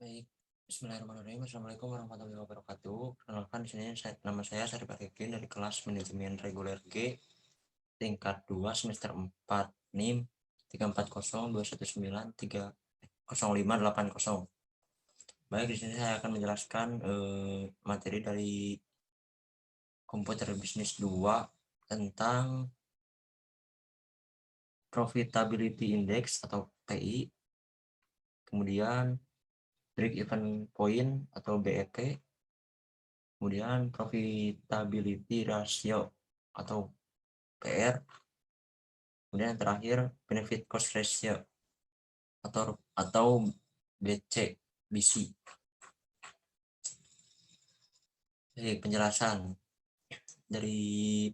Baik, Bismillahirrahmanirrahim. Assalamualaikum warahmatullahi wabarakatuh. Perkenalkan di sini nama saya Syarif Arifin dari kelas Manajemen Reguler G tingkat 2 semester 4 NIM 34021930580. Baik, di sini saya akan menjelaskan materi dari Komputer Bisnis 2 tentang Profitability Index atau PI, kemudian Break Even Point atau BEP, kemudian Profitability Ratio atau PR, kemudian yang terakhir Benefit Cost Ratio atau BC. Jadi penjelasan dari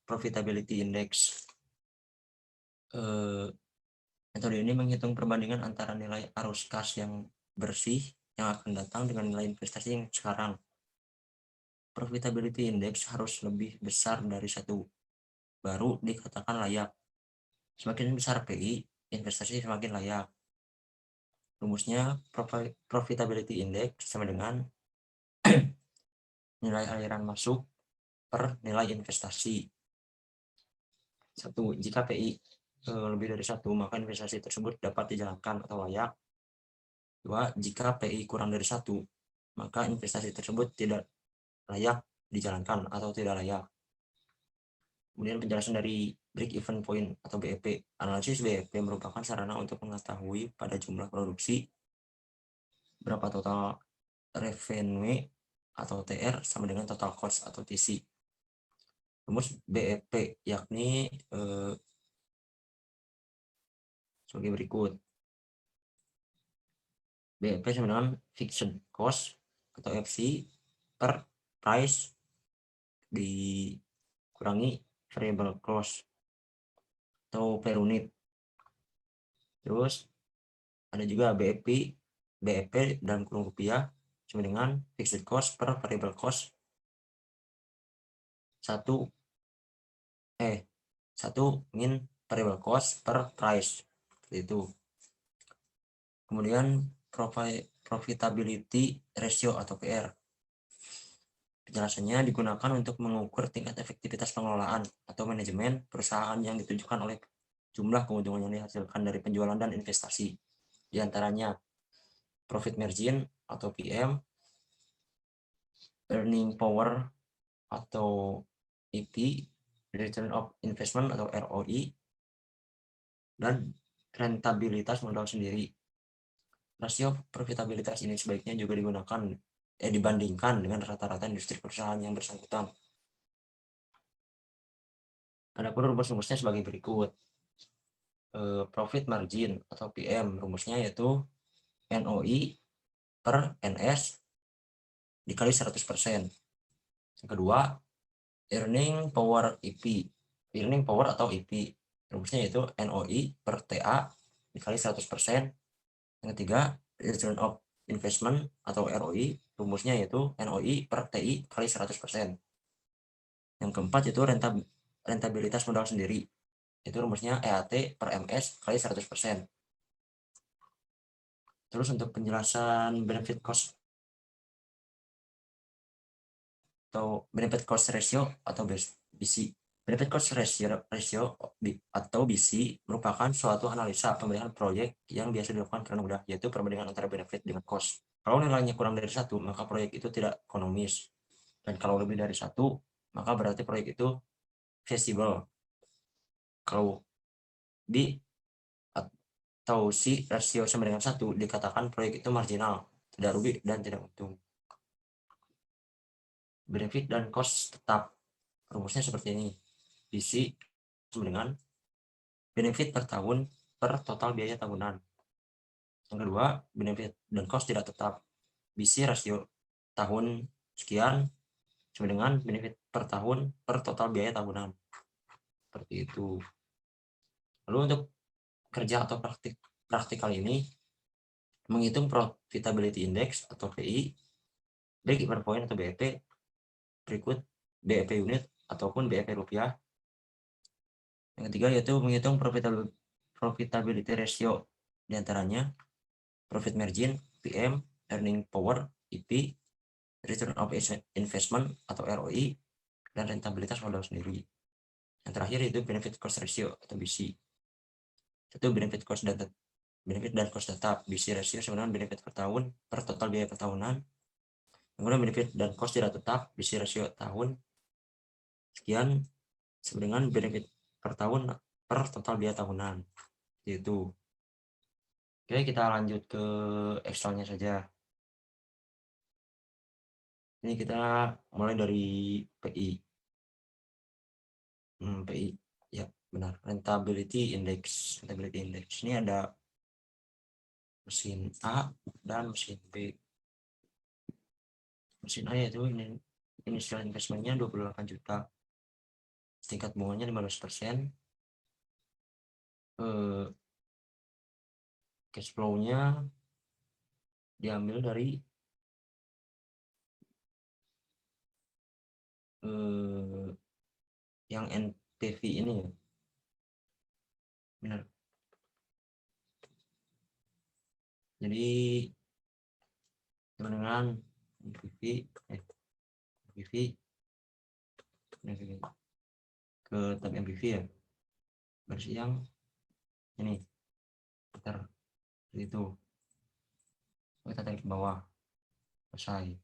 Profitability Index. Metode ini menghitung perbandingan antara nilai arus kas yang bersih yang akan datang dengan nilai investasi yang sekarang. Profitability Index harus lebih besar dari 1, baru dikatakan layak. Semakin besar PI, investasi semakin layak. Rumusnya Profitability Index sama dengan nilai aliran masuk per nilai investasi. 1. Jika PI lebih dari 1, maka investasi tersebut dapat dijalankan atau layak. 2. Jika PI kurang dari 1, maka investasi tersebut tidak layak dijalankan atau tidak layak. Kemudian penjelasan dari Break Even Point atau BEP. Analisis BEP merupakan sarana untuk mengetahui pada jumlah produksi berapa total revenue atau TR sama dengan total cost atau TC. Rumus BEP yakni sebagai berikut. BEP sama dengan fixed cost atau FC per price dikurangi variable cost atau per unit. Terus ada juga BEP dalam kurung rupiah sama dengan fixed cost per variable cost 1 min variable cost per price, seperti itu. Kemudian profitability ratio atau PR. Penjelasannya digunakan untuk mengukur tingkat efektivitas pengelolaan atau manajemen perusahaan yang ditujukan oleh jumlah keuntungan yang dihasilkan dari penjualan dan investasi. Di antaranya profit margin atau PM, earning power atau EP, return of investment atau ROI, dan rentabilitas modal sendiri. Rasio profitabilitas ini sebaiknya juga dibandingkan dengan rata-rata industri perusahaan yang bersangkutan. Adapun rumus-rumusnya sebagai berikut. Profit margin atau PM, rumusnya yaitu NOI per NS dikali 100%. Yang kedua, earning power EP. Earning power atau EP, rumusnya yaitu NOI per TA dikali 100%. Yang ketiga, return of investment atau ROI, rumusnya yaitu NOI per TI kali 100%. Yang keempat itu rentabilitas modal sendiri, itu rumusnya EAT per MS kali 100%. Terus untuk penjelasan benefit cost ratio atau BC. Benefit cost ratio atau BC merupakan suatu analisa pemilihan proyek yang biasa dilakukan karena mudah, yaitu perbandingan antara benefit dengan cost. Kalau nilainya kurang dari 1, maka proyek itu tidak ekonomis. Dan kalau lebih dari 1, maka berarti proyek itu feasible. Kalau B atau C rasio sama dengan 1, dikatakan proyek itu marginal, tidak rugi dan tidak untung. Benefit dan cost tetap, rumusnya seperti ini. BC sama dengan benefit per tahun per total biaya tahunan. Yang kedua, benefit dan cost tidak tetap. BC rasio tahun sekian sama dengan benefit per tahun per total biaya tahunan. Seperti itu. Lalu untuk kerja atau praktikal ini menghitung profitability index atau PI, break even point atau BEP, berikut BEP unit ataupun BEP rupiah. Yang ketiga yaitu menghitung profitability ratio, diantaranya profit margin, RPM, earning power, EP, return of investment atau ROI, dan rentabilitas modal sendiri. Yang terakhir itu benefit cost ratio atau BC. Itu benefit dan cost tetap. BC ratio sebenarnya benefit per tahun per total biaya per tahunan. Kemudian benefit dan cost tidak tetap, BC ratio tahun sekian dengan benefit per tahun per total biaya tahunan. Itu. Oke, kita lanjut ke Excel-nya saja. Ini kita mulai dari PI. PI, ya benar. Rentability index. Ini ada mesin A dan mesin B. Mesin A yaitu ini initial investment-nya 28 juta. Tingkat bunganya 15%. Cash flow-nya diambil dari yang NPV ini ya. Benar. Jadi dengan NPV ke tab NPV ya. Versi yang ini. Bentar. Itu. Kita tarik ke bawah. Selesai.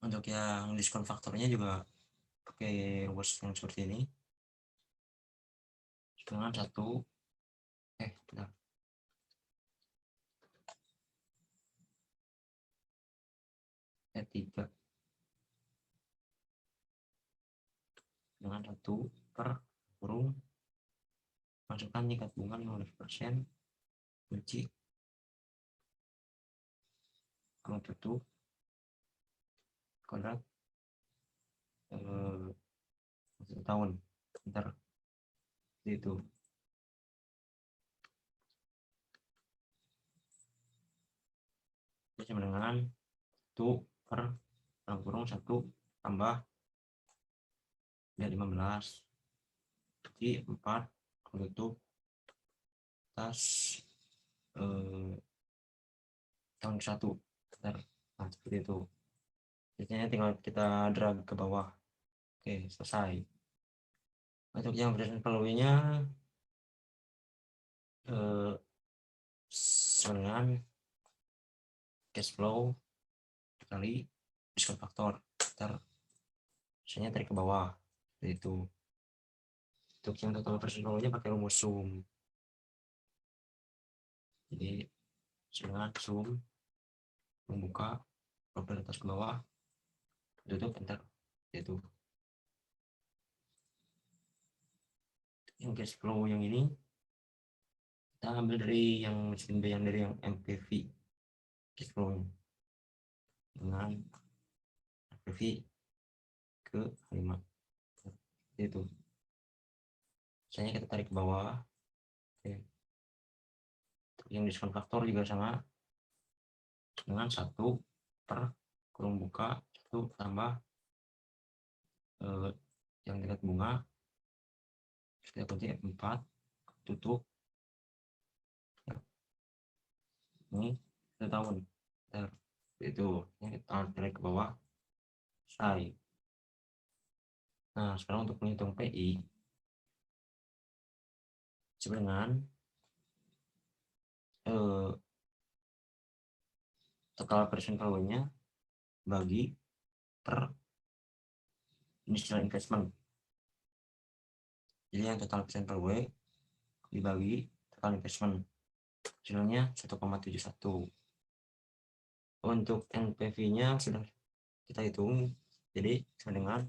Untuk yang diskon faktornya juga pakai rumus yang seperti ini. Dengan satu bentar. Tiga dengan 1 per kurung masukkan tingkat bunga 15% kunci kalau tutup kuadrat 1 tahun. Bentar. Itu sama dengan 1 per kurung 1 tambah ya 15 jadi 4 tutup atas tahun 1. Nah, seperti itu. Biasanya tinggal kita drag ke bawah. Oke, selesai. Untuk yang present value-nya dengan cash flow kali diskon faktor. Biasanya tarik ke bawah. Seperti itu. Untuk yang total present value-nya pakai rumus sum. Jadi dengan sum membuka dari atas ke bawah tutup enter. Itu yang cash flow yang ini kita ambil dari yang mesin B, yang dari yang MPV cash flow dengan MPV ke 5 itu misalnya kita tarik ke bawah. Oke. Yang diskon faktor juga sama dengan 1 per kurung buka 1 tambah yang tingkat bunga kita kunci F4 tutup ini 1 tahun itu ini kita tarik ke bawah selesai. Nah sekarang untuk menghitung PI dengan total present value-nya bagi per initial investment. Jadi yang total present value dibagi total investment hasilnya 1,71. Untuk NPV-nya sudah kita hitung, jadi sama dengan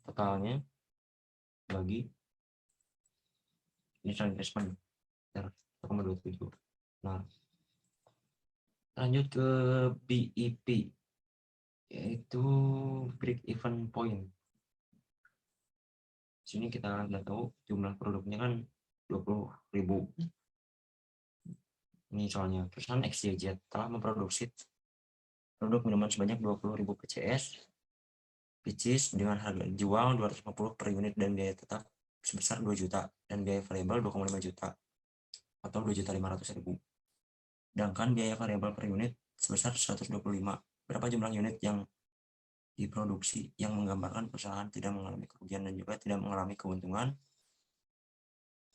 totalnya bagi initial investment 1,27. Nah, lanjut ke BEP, yaitu break even point. Sini kita udah tahu jumlah produknya kan 20.000. Ini soalnya perusahaan XYZ telah memproduksi produk minuman sebanyak 20.000 PCS, which is dengan harga jual 250 per unit dan biaya tetap sebesar 2 juta dan biaya variabel 2,5 juta atau 2.500.000. Sedangkan biaya variabel per unit sebesar 125. Berapa jumlah unit yang diproduksi yang menggambarkan perusahaan tidak mengalami kerugian dan juga tidak mengalami keuntungan.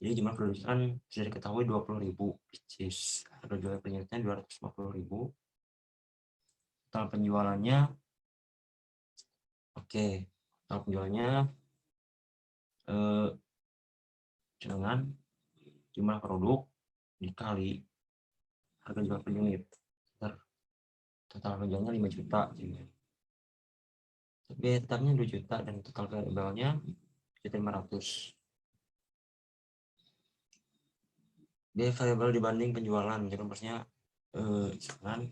Jadi jumlah produksi kan sudah diketahui 20.000, which is harga jual per unitnya 250.000. Total penjualannya, oke, total penjualannya dengan jumlah produk dikali harga jual per unit. Total penjualannya 5 juta. Biaya tetapnya 2 juta dan total variabelnya 1.500. Biaya variabel dibanding penjualan, jadi maksudnya misalkan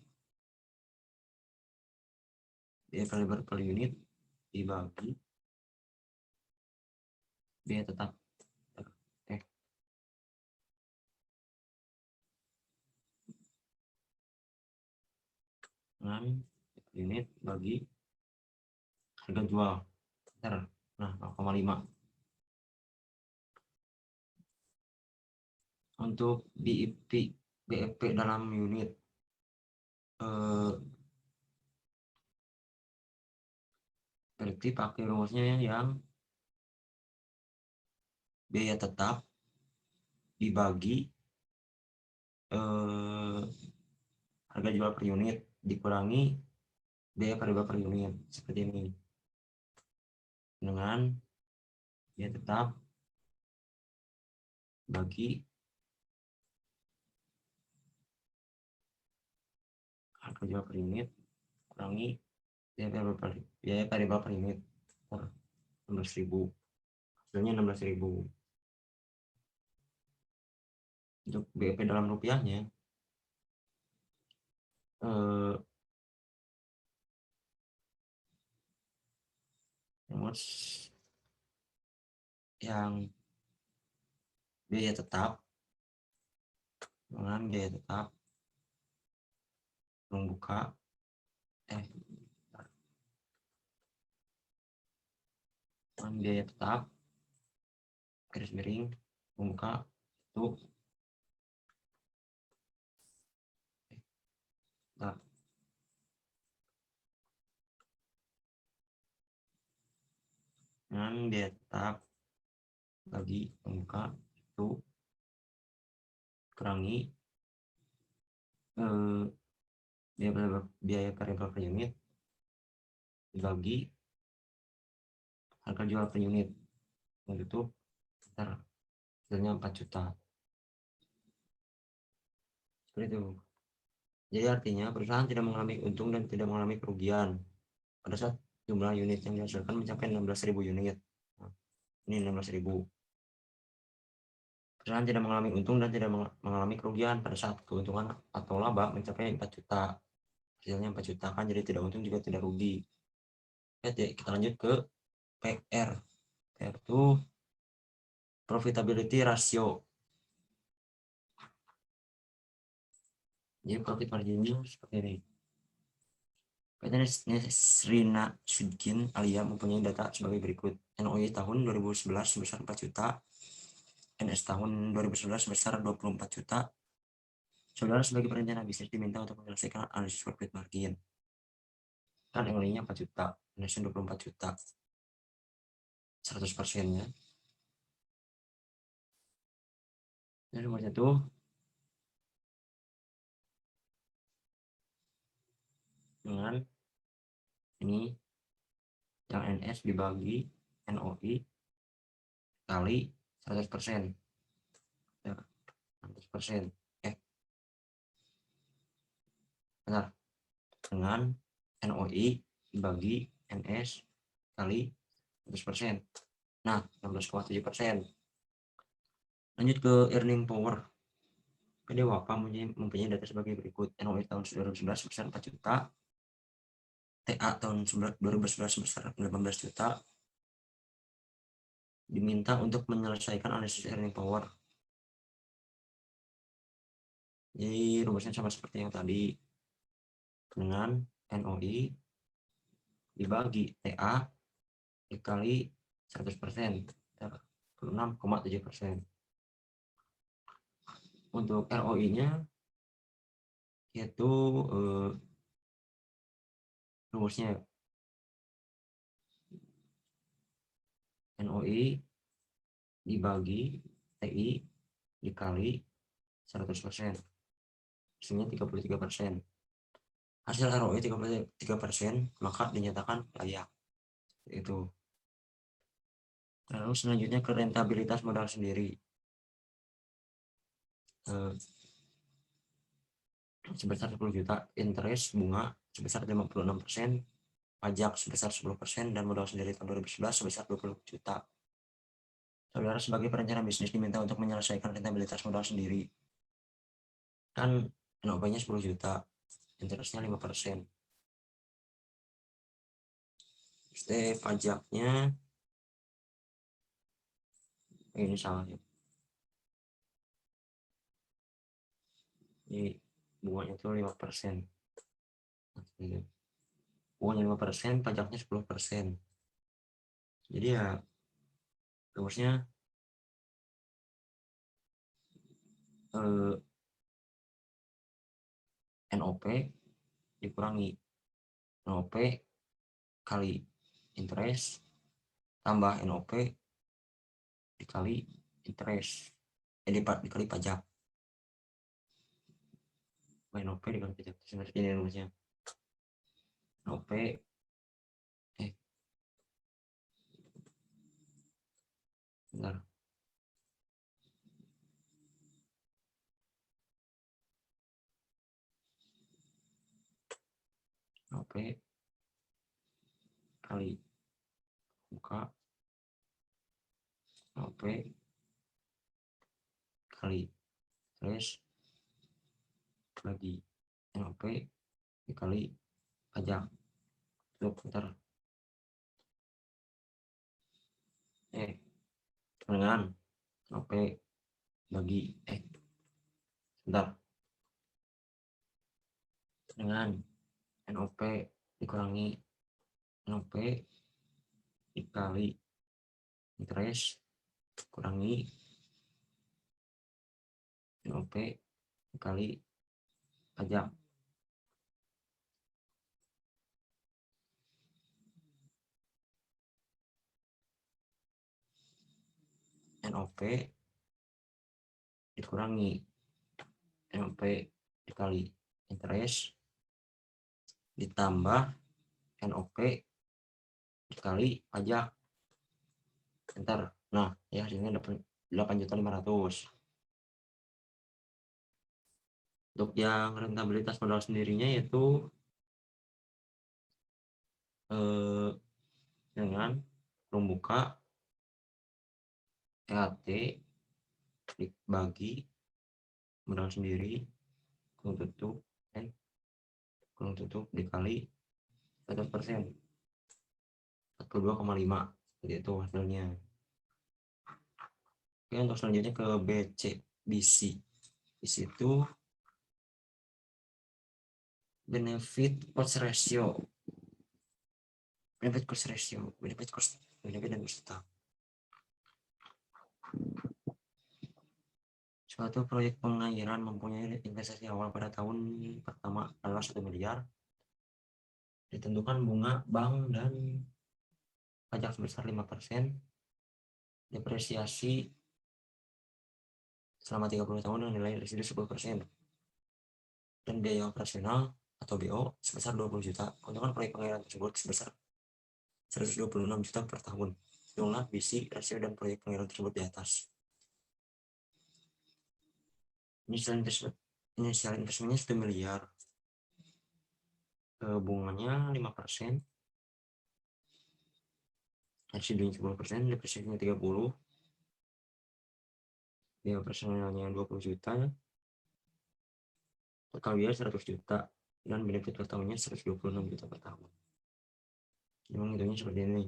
biaya variabel per unit dibagi biaya tetap dengan unit bagi harga jual. Nah, 0,5. Untuk BEP dalam unit berarti pakai rumusnya yang biaya tetap dibagi harga jual per unit dikurangi biaya variabel per unit, seperti ini, dengan biaya tetap bagi harga jual per unit kurangi biaya variabel per unit per 16.000, hasilnya 16.000. Untuk BEP dalam rupiahnya yang biaya tetap dengan biaya tetap membuka dengan biaya tetap garis miring membuka itu dengan biaya tetap bagi membuka itu kurangi biaya variabel per unit dibagi harga jual per unit, itu hasilnya 4 juta. Seperti itu. Jadi artinya perusahaan tidak mengalami untung dan tidak mengalami kerugian pada saat jumlah unit yang dihasilkan mencapai 16.000 unit. Nah, ini 16.000. Perusahaan tidak mengalami untung dan tidak mengalami kerugian pada saat keuntungan atau laba mencapai 4 juta. Hasilnya 4 juta kan, jadi tidak untung juga tidak rugi. Oke, kita lanjut ke PR. PR itu profitability ratio. Jadi profit marginnya seperti ini. PT Nesrina Sudkin Alia mempunyai data sebagai berikut. NOI tahun 2011 sebesar 4 juta. NS tahun 2011 sebesar 24 juta. Saudara sebagai perencana bisnis diminta untuk menyelesaikan analisis profit margin. Kan NOI-nya 4 juta, NS 24 juta. 100%-nya. Jadi nomor 1 dengan ini yang NS dibagi NOI kali 100%. 100%. Benar. Dengan NOI dibagi NS kali 100%. Nah, 16,7%. Lanjut ke earning power. PD Wapa mempunyai data sebagai berikut. NOI tahun 2011 sebesar 4 juta. TA tahun 2011 sebesar 18 juta. Diminta untuk menyelesaikan analisis earning power. Jadi rumusnya sama seperti yang tadi. Dengan NOI dibagi TA dikali 100%. 26,7%. Untuk ROI-nya yaitu rumusnya NOI dibagi TI dikali 100%, hasilnya 33%. Hasil ROI 33%, maka dinyatakan layak. Itu. Lalu selanjutnya ke rentabilitas modal sendiri. Sebesar 10 juta, interest bunga sebesar 56%, pajak sebesar 10%, dan modal sendiri tahun 2011 sebesar 20 juta. Saudara sebagai perencana bisnis diminta untuk menyelesaikan rentabilitas modal sendiri. Kan NOP-nya 10 juta, interestnya 5%. Pajaknya ini salah ya. Ini bunganya itu 5%. Bunganya 5%, pajaknya 10%. Jadi ya rumusnya NOP dikurangi NOP kali interest tambah NOP dikali interest dikali pajak. NOP dikali pajak sebenarnya ini rumusnya. NOP bentar. NOP kali buka NOP kali interest bagi NOP dikali pajak. Bentar. Dengan NOP bagi bentar. Dengan NOP dikurangi NOP dikali interest kurangi NOP dikali pajak. NOP dikurangi NOP dikali interest ditambah NOP dikali pajak. Ntar, nah ya hasilnya 8.500.000. Untuk yang rentabilitas modal sendirinya yaitu dengan membuka EAT dibagi modal sendiri kurung tutup dikali 100%, 42,5. Jadi itu hasilnya. Oke, untuk selanjutnya ke BC. Di situ benefit cost ratio. Benefit dan cost tetap. Suatu proyek pengairan mempunyai investasi awal pada tahun pertama adalah 1 miliar. Ditentukan bunga bank dan pajak sebesar 5%. Depresiasi selama 30 tahun dengan nilai residu 10%. Dan biaya operasional atau BO sebesar 20 juta. Keuntungan proyek pengairan tersebut sebesar 126 juta per tahun. Hitunglah BC, rasio, dan proyek pengairan tersebut di atas. Inisial investmentnya 1 miliar. Bunganya 5%. Residunya 10%, depresiasinya 30. Biaya operasionalnya 20 juta. Total biaya 100 juta. Dan benefit per tahunnya 126 juta per tahun. Memang hitungnya seperti ini.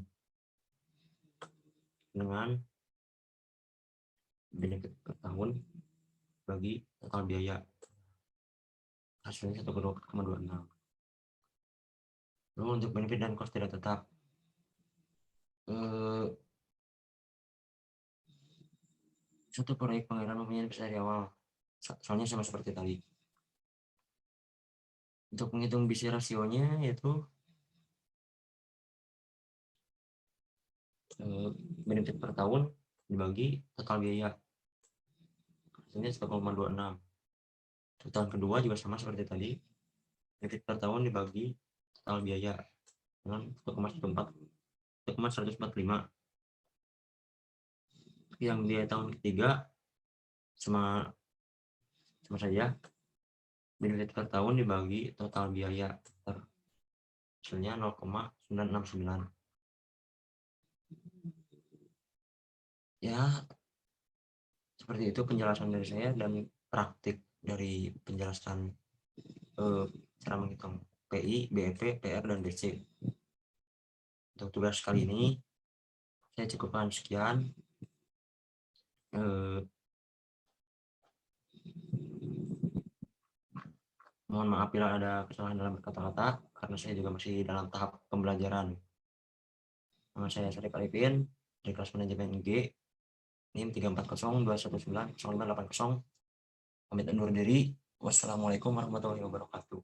Dengan benefit per tahun bagi total biaya. Hasilnya 1,26. Lalu untuk benefit dan cost tidak tetap. Satu proyek pengairan mempunyai investasi dari awal. Soalnya sama seperti tadi. Untuk menghitung BC rasionya yaitu benefit per tahun dibagi total biaya. Hasilnya 1,26. Untuk tahun kedua juga sama seperti tadi. Benefit per tahun dibagi total biaya dengan 1,145. Yang biaya tahun ketiga sama saja, benefit per tahun dibagi total biaya, hasilnya 0,969. Ya, seperti itu penjelasan dari saya dan praktik dari penjelasan cara menghitung PI, BEP, PR, dan BC. Untuk tugas kali ini saya cukupkan sekian. Mohon maaf bila ada kesalahan dalam kata-kata karena saya juga masih dalam tahap pembelajaran. Nama saya Syarif Arifin dari kelas manajemen G, NIM 34021908580. Pamit undur diri. Wassalamualaikum warahmatullahi wabarakatuh.